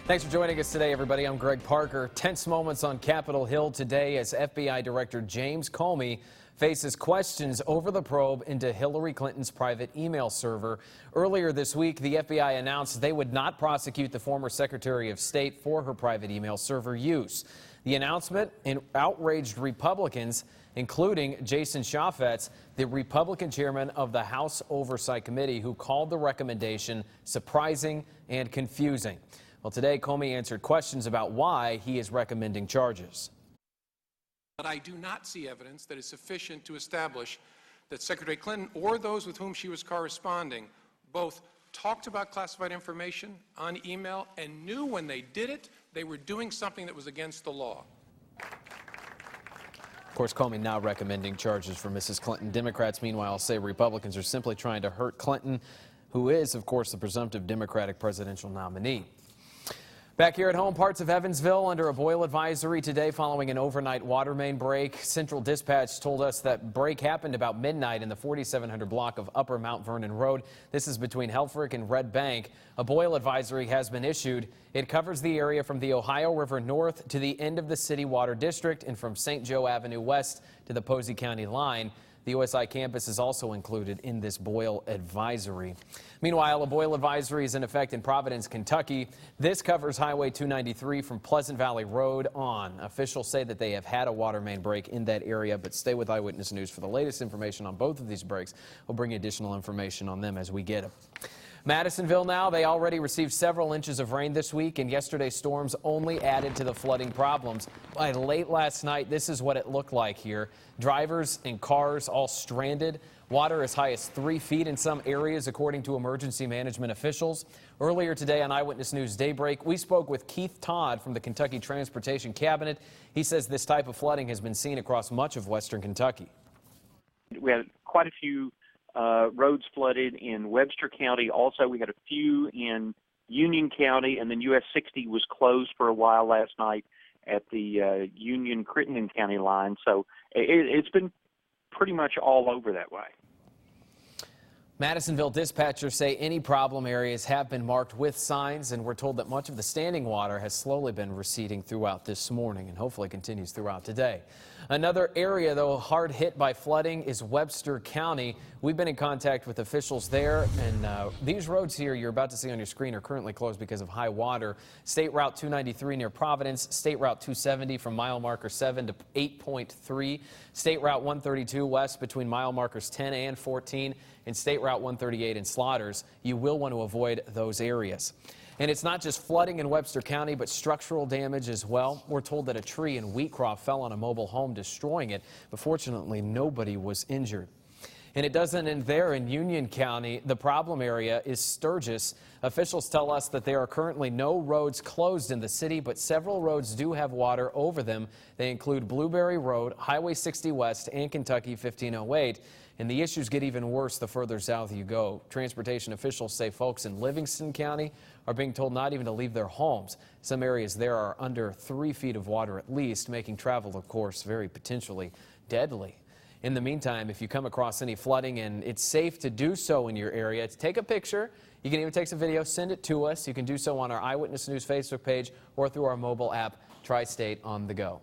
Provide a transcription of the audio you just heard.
Thanks for joining us today, everybody. I'm Greg Parker. Tense moments on Capitol Hill today as FBI Director James Comey faces questions over the probe into Hillary Clinton's private email server. Earlier this week, the FBI announced they would not prosecute the former Secretary of State for her private email server use. The announcement outraged Republicans, including Jason Chaffetz, the Republican chairman of the House Oversight Committee, who called the recommendation surprising and confusing. Well, today, Comey answered questions about why he is recommending charges. But I do not see evidence that is sufficient to establish that Secretary Clinton or those with whom she was corresponding both talked about classified information on email and knew when they did it, they were doing something that was against the law. Of course, Comey now recommending charges for Mrs. Clinton. Democrats, meanwhile, say Republicans are simply trying to hurt Clinton, who is, of course, the presumptive Democratic presidential nominee. Back here at home, parts of Evansville under a boil advisory today following an overnight water main break. Central Dispatch told us that break happened about midnight in the 4700 block of Upper Mount Vernon Road. This is between Helfrich and Red Bank. A boil advisory has been issued. It covers the area from the Ohio River north to the end of the city water district and from St. Joe Avenue west to the Posey County line. The OSI campus is also included in this boil advisory. Meanwhile, a boil advisory is in effect in Providence, Kentucky. This covers Highway 293 from Pleasant Valley Road on. Officials say that they have had a water main break in that area, but stay with Eyewitness News for the latest information on both of these breaks. We'll bring you additional information on them as we get them. Madisonville now, they already received several inches of rain this week, and yesterday's storms only added to the flooding problems. By late last night, this is what it looked like here. Drivers and cars all stranded. Water as high as 3 feet in some areas, according to emergency management officials. Earlier today on Eyewitness News Daybreak, we spoke with Keith Todd from the Kentucky Transportation Cabinet. He says this type of flooding has been seen across much of western Kentucky. We had quite a few roads flooded in Webster County. Also, we had a few in Union County, and then US 60 was closed for a while last night at the Union-Crittenden County line. So it's been pretty much all over that way. Madisonville dispatchers say any problem areas have been marked with signs, and we're told that much of the standing water has slowly been receding throughout this morning and hopefully continues throughout today. Another area, though, hard hit by flooding is Webster County. We've been in contact with officials there, and these roads here you're about to see on your screen are currently closed because of high water. State Route 293 near Providence, State Route 270 from mile marker 7 to 8.3, State Route 132 west between mile markers 10 and 14, and State Route 138 in Slaughters. You will want to avoid those areas. And it's not just flooding in Webster County, but structural damage as well. We're told that a tree in Wheatcroft fell on a mobile home, destroying it, but fortunately nobody was injured. And it doesn't end there. In Union County, the problem area is Sturgis. Officials tell us that there are currently no roads closed in the city, but several roads do have water over them. They include Blueberry Road, Highway 60 West, and Kentucky 1508. And the issues get even worse the further south you go. Transportation officials say folks in Livingston County are being told not even to leave their homes. Some areas there are under 3 feet of water at least, making travel, of course, very potentially deadly. In the meantime, if you come across any flooding and it's safe to do so in your area, take a picture. You can even take some video, send it to us. You can do so on our Eyewitness News Facebook page or through our mobile app, Tri-State on the Go.